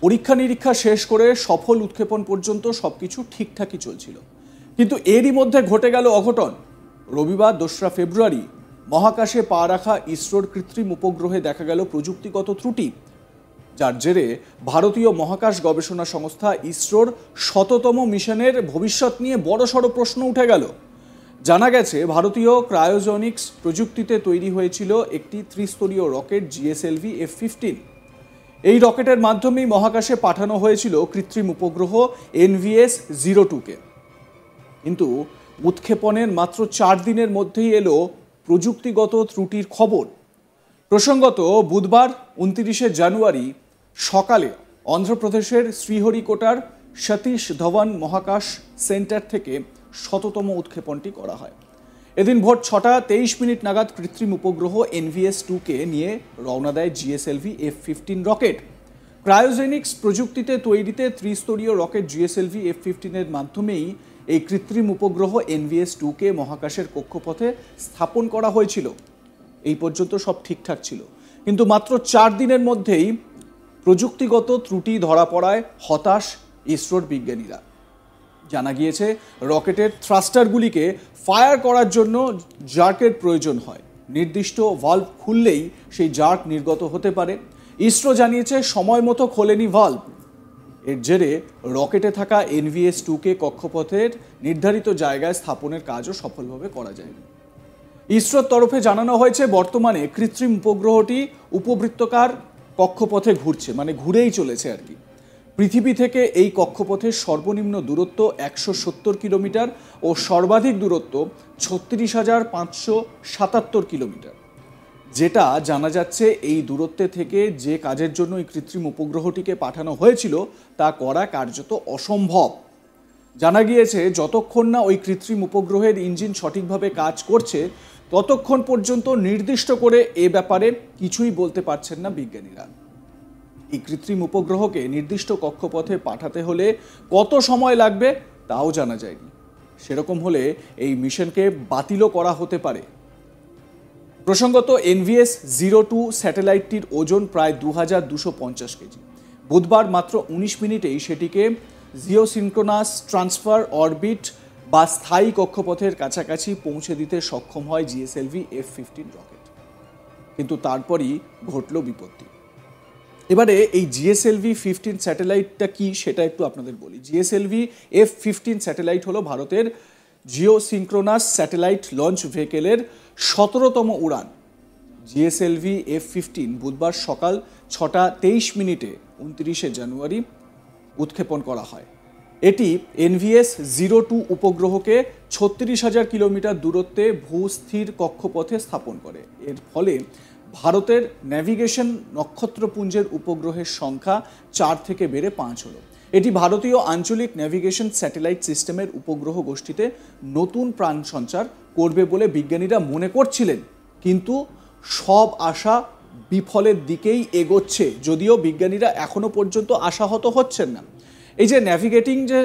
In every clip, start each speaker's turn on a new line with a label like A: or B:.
A: পরীক্ষা নিরীক্ষা শেষ করে সফল উৎক্ষেপণ পর্যন্ত সবকিছু ঠিকঠাকই চলছিল, কিন্তু এরই মধ্যে ঘটে গেল অঘটন। রবিবার 2রা ফেব্রুয়ারি মহাকাশে পা রাখা ইসরোর কৃত্রিম উপগ্রহে দেখা গেল প্রযুক্তিগত ত্রুটি, যার জেরে ভারতীয় মহাকাশ গবেষণা সংস্থা ইসরোর 100তম মিশনের ভবিষ্যৎ নিয়ে বড়সড় প্রশ্ন উঠে গেল। জানা গেছে, ভারতীয় ক্রায়োজেনিক্স প্রযুক্তিতে তৈরি হয়েছিল একটি ত্রিস্তরীয় রকেট GSLV F-15। এই রকেটের মাধ্যমেই মহাকাশে পাঠানো হয়েছিল কৃত্রিম উপগ্রহ NVS-02কে, কিন্তু উৎক্ষেপণের মাত্র 4 দিনের মধ্যেই এলো প্রযুক্তিগত ত্রুটির খবর। প্রসঙ্গত, বুধবার 29শে জানুয়ারি সকালে অন্ধ্রপ্রদেশের শ্রীহরিকোটার সতীশ ধওয়ান মহাকাশ সেন্টার থেকে 100তম উৎক্ষেপণটি করা হয়। এদিন ভোর 6টা 23 মিনিট নাগাদ কৃত্রিম উপগ্রহ NVS-2কে নিয়ে রওনা দেয় GSLV F-15 রকেট। ক্রায়োজেনিক্স প্রযুক্তিতে তৈরিতে ত্রিস্তরীয় রকেট GSLV F-15-এর মাধ্যমেই এই কৃত্রিম উপগ্রহ NVS-2কে মহাকাশের কক্ষপথে স্থাপন করা হয়েছিল। এই পর্যন্ত সব ঠিকঠাক ছিল, কিন্তু মাত্র 4 দিনের মধ্যেই প্রযুক্তিগত ত্রুটি ধরা পড়ায় হতাশ ইসরোর বিজ্ঞানীরা। জানা গিয়েছে, রকেটের থ্রাস্টারগুলিকে ফায়ার করার জন্য জার্কের প্রয়োজন হয়। নির্দিষ্ট ভালভ খুললেই সেই জার্ক নির্গত হতে পারে। ইসরো জানিয়েছে, সময় মতো খোলেনি ভালভ। এর জেরে রকেটে থাকা NVS-2কে কক্ষপথের নির্ধারিত জায়গায় স্থাপনের কাজও সফলভাবে করা যায়নি। ইসরোর তরফে জানানো হয়েছে, বর্তমানে কৃত্রিম উপগ্রহটি উপবৃত্তাকার কক্ষপথে ঘুরছে, মানে ঘুরেই চলেছে আর কি। পৃথিবী থেকে এই কক্ষপথের সর্বনিম্ন দূরত্ব 170 কিলোমিটার ও সর্বাধিক দূরত্ব 36,577 কিলোমিটার। যেটা জানা যাচ্ছে, এই দূরত্বে থেকে যে কাজের জন্য এই কৃত্রিম উপগ্রহটিকে পাঠানো হয়েছিল তা করা কার্যত অসম্ভব। জানা গিয়েছে, যতক্ষণ না ওই কৃত্রিম উপগ্রহের ইঞ্জিন সঠিকভাবে কাজ করছে ততক্ষণ পর্যন্ত নির্দিষ্ট করে এ ব্যাপারে কিছুই বলতে পারছেন না বিজ্ঞানীরা। এই কৃত্রিম উপগ্রহকে নির্দিষ্ট কক্ষপথে পাঠাতে হলে কত সময় লাগবে তাও জানা যায়নি। সেরকম হলে এই মিশনকে বাতিলও করা হতে পারে। প্রসঙ্গত, NVS-02 স্যাটেলাইটটির ওজন প্রায় 2250 কেজি। বুধবার মাত্র 19 মিনিটেই সেটিকে জিওসিনক্রোনাস ট্রান্সফার অরবিট বা স্থায়ী কক্ষপথের কাছাকাছি পৌঁছে দিতে সক্ষম হয় GSLV F-15 রকেট, কিন্তু তারপরই ঘটল বিপত্তি। এবারে এই GSLV F-15 স্যাটেলাইটটা কি সেটা একটু আপনাদের বলি। GSLV F-15 স্যাটেলাইট হলো ভারতের জিওসিনক্রোনাস স্যাটেলাইট লঞ্চ ভেহিকেলের 17তম উড়ান। GSLV F-15 বুধবার সকাল 6টা 23 মিনিটে 29শে জানুয়ারি উৎক্ষেপণ করা হয়। এটি NVS-02 উপগ্রহকে 36,000 কিলোমিটার দূরত্বে ভূস্থির কক্ষপথে স্থাপন করে। এর ফলে ভারতের ন্যাভিগেশন নক্ষত্রপুঞ্জের উপগ্রহের সংখ্যা 4 থেকে বেড়ে 5 হলো। এটি ভারতীয় আঞ্চলিক ন্যাভিগেশন স্যাটেলাইট সিস্টেমের উপগ্রহ গোষ্ঠীতে নতুন প্রাণ সঞ্চার করবে বলে বিজ্ঞানীরা মনে করছিলেন, কিন্তু সব আশা বিফলের দিকেই এগোচ্ছে, যদিও বিজ্ঞানীরা এখনো পর্যন্ত আশাহত হচ্ছেন না। এই যে ন্যাভিগেটিং যে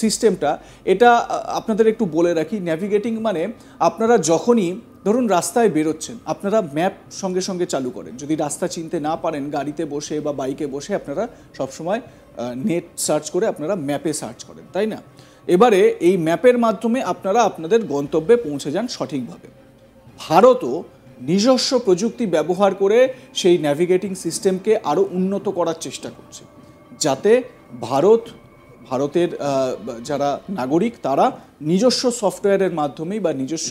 A: সিস্টেমটা, এটা আপনাদের একটু বলে রাখি। ন্যাভিগেটিং মানে আপনারা যখনই ধরুন রাস্তায় বেরোচ্ছেন, আপনারা ম্যাপ সঙ্গে সঙ্গে চালু করেন। যদি রাস্তা চিনতে না পারেন, গাড়িতে বসে বা বাইকে বসে আপনারা সবসময় নেট সার্চ করে আপনারা ম্যাপে সার্চ করেন, তাই না? এবারে এই ম্যাপের মাধ্যমে আপনারা আপনাদের গন্তব্যে পৌঁছে যান সঠিকভাবে। ভারতও নিজস্ব প্রযুক্তি ব্যবহার করে সেই ন্যাভিগেটিং সিস্টেমকে আরও উন্নত করার চেষ্টা করছে, যাতে ভারতের যারা নাগরিক তারা নিজস্ব সফটওয়্যারের মাধ্যমেই বা নিজস্ব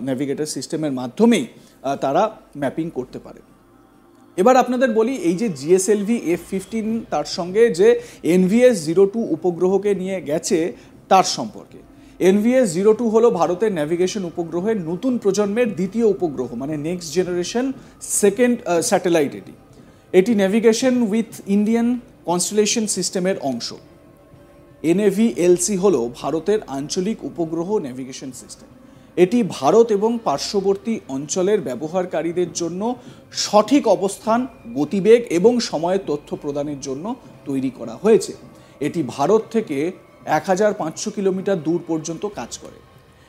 A: ন্যাভিগেটর সিস্টেমের মাধ্যমেই তারা ম্যাপিং করতে পারে। এবার আপনাদের বলি, এই যে GSLV F-15 তার সঙ্গে যে NVS-02 উপগ্রহকে নিয়ে গেছে তার সম্পর্কে। NVS-02 হলো ভারতের ন্যাভিগেশন উপগ্রহের নতুন প্রজন্মের দ্বিতীয় উপগ্রহ, মানে নেক্সট জেনারেশন সেকেন্ড স্যাটেলাইট। এটি ন্যাভিগেশন উইথ ইন্ডিয়ান কনস্টেলেশন সিস্টেমের অংশ। NAVLC হলো ভারতের আঞ্চলিক উপগ্রহ ন্যাভিগেশন সিস্টেম। এটি ভারত এবং পার্শ্ববর্তী অঞ্চলের ব্যবহারকারীদের জন্য সঠিক অবস্থান, গতিবেগ এবং সময়ের তথ্য প্রদানের জন্য তৈরি করা হয়েছে। এটি ভারত থেকে 1500 কিলোমিটার দূর পর্যন্ত কাজ করে।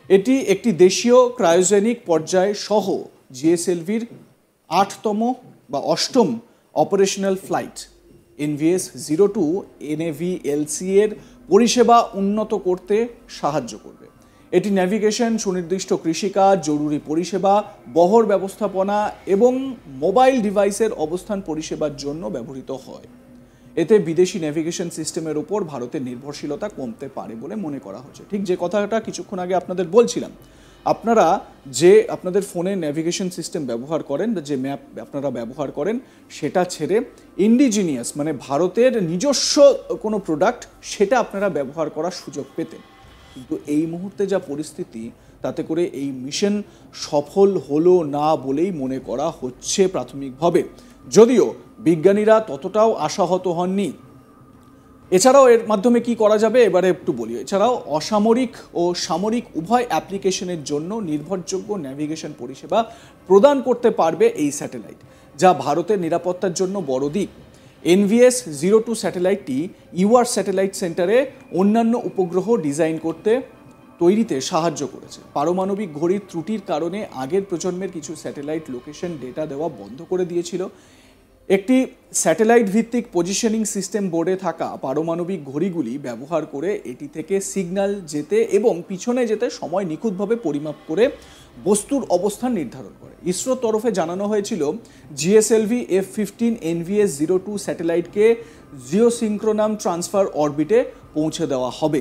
A: এটি একটি দেশীয় ক্রায়োজেনিক পর্যায় সহ GSLV-র 8তম বা 8ম অপারেশনাল ফ্লাইট NVS-02 NAVLC এর পরিষেবা উন্নত করতে সাহায্য করবে। এটি ন্যাভিগেশন, সুনির্দিষ্ট কৃষিকাজ, জরুরি পরিষেবা, বহর ব্যবস্থাপনা এবং মোবাইল ডিভাইসের অবস্থান পরিষেবার জন্য ব্যবহৃত হয়। এতে বিদেশি ন্যাভিগেশন সিস্টেমের উপর ভারতের নির্ভরশীলতা কমতে পারে বলে মনে করা হচ্ছে। ঠিক যে কথাটা কিছুক্ষণ আগে আপনাদের বলছিলাম, আপনারা যে আপনাদের ফোনে ন্যাভিগেশন সিস্টেম ব্যবহার করেন, যে ম্যাপ আপনারা ব্যবহার করেন, সেটা ছেড়ে ইন্ডিজিনিয়াস মানে ভারতের নিজস্ব কোনো প্রোডাক্ট সেটা আপনারা ব্যবহার করার সুযোগ পেতেন। কিন্তু এই মুহূর্তে যা পরিস্থিতি, তাতে করে এই মিশন সফল হলো না বলেই মনে করা হচ্ছে প্রাথমিকভাবে, যদিও বিজ্ঞানীরা ততটাও আশাহত হননি। এছাড়াও এর মাধ্যমে কি করা যাবে এবারে একটু বলি। এছাড়াও অসামরিক ও সামরিক উভয় অ্যাপ্লিকেশনের জন্য নির্ভরযোগ্য ন্যাভিগেশন পরিষেবা প্রদান করতে পারবে এই স্যাটেলাইট, যা ভারতের নিরাপত্তার জন্য বড় দিক। NVS-02 স্যাটেলাইটটি ইউআর স্যাটেলাইট সেন্টারে অন্যান্য উপগ্রহ ডিজাইন করতে তৈরিতে সাহায্য করেছে। পারমাণবিক ঘড়ির ত্রুটির কারণে আগের প্রজন্মের কিছু স্যাটেলাইট লোকেশন ডেটা দেওয়া বন্ধ করে দিয়েছিল। একটি স্যাটেলাইট ভিত্তিক পজিশনিং সিস্টেম বোর্ডে থাকা পারমাণবিক ঘড়িগুলি ব্যবহার করে এটি থেকে সিগন্যাল যেতে এবং পিছনে যেতে সময় নিখুঁতভাবে পরিমাপ করে বস্তুর অবস্থান নির্ধারণ করে। ইসরোর তরফে জানানো হয়েছিল GSLV F-15 NVS-02 স্যাটেলাইটকে জিওসিঙ্ক্রোনাম ট্রান্সফার অরবিটে পৌঁছে দেওয়া হবে,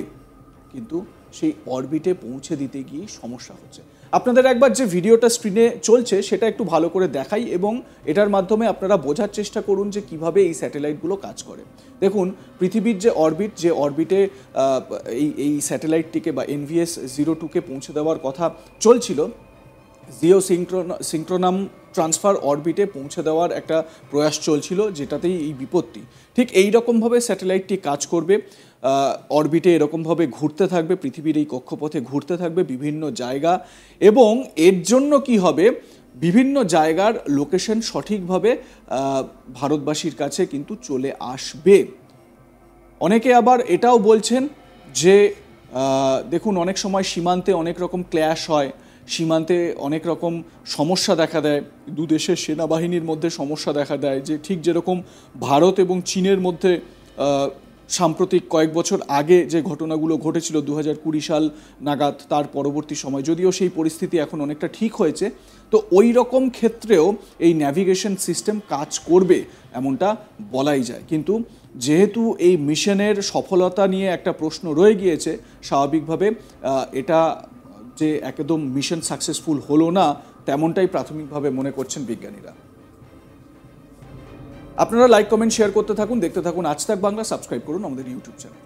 A: কিন্তু সেই অরবিটে পৌঁছে দিতে গিয়ে সমস্যা হচ্ছে। আপনাদের একবার যে ভিডিওটা স্ক্রিনে চলছে সেটা একটু ভালো করে দেখাই এবং এটার মাধ্যমে আপনারা বোঝার চেষ্টা করুন যে কিভাবে এই স্যাটেলাইটগুলো কাজ করে। দেখুন, পৃথিবীর যে অরবিটে এই স্যাটেলাইটটিকে বা NVS-02কে পৌঁছে দেওয়ার কথা চলছিল, জিওসিঙ্ক্রোনাম ট্রান্সফার অরবিটে পৌঁছে দেওয়ার একটা প্রয়াস চলছিল, যেটাতেই এই বিপত্তি। ঠিক এই রকমভাবে স্যাটেলাইটটি কাজ করবে, অরবিটে এরকমভাবে ঘুরতে থাকবে, পৃথিবীর এই কক্ষপথে ঘুরতে থাকবে বিভিন্ন জায়গা, এবং এর জন্য কি হবে, বিভিন্ন জায়গার লোকেশন সঠিকভাবে ভারতবাসীর কাছে কিন্তু চলে আসবে। অনেকে আবার এটাও বলছেন যে দেখুন, অনেক সময় সীমান্তে অনেক রকম ক্ল্যাশ হয়, সীমান্তে অনেক রকম সমস্যা দেখা দেয়, দু দেশের সেনাবাহিনীর মধ্যে সমস্যা দেখা দেয়, যে ঠিক যেরকম ভারত এবং চীনের মধ্যে সাম্প্রতিক কয়েক বছর আগে যে ঘটনাগুলো ঘটেছিল 2020 সাল নাগাদ, তার পরবর্তী সময়, যদিও সেই পরিস্থিতি এখন অনেকটা ঠিক হয়েছে, তো ওই রকম ক্ষেত্রেও এই ন্যাভিগেশন সিস্টেম কাজ করবে এমনটা বলাই যায়। কিন্তু যেহেতু এই মিশনের সফলতা নিয়ে একটা প্রশ্ন রয়ে গিয়েছে, স্বাভাবিকভাবে এটা যে একদম মিশন সাকসেসফুল হলো না তেমনটাই প্রাথমিকভাবে মনে করছেন বিজ্ঞানীরা। আপনারা লাইক, কমেন্ট, শেয়ার করতে থাকুন, দেখতে থাকুন আজ তাক বাংলা, সাবস্ক্রাইব করুন আমাদের ইউটিউব চ্যানেল।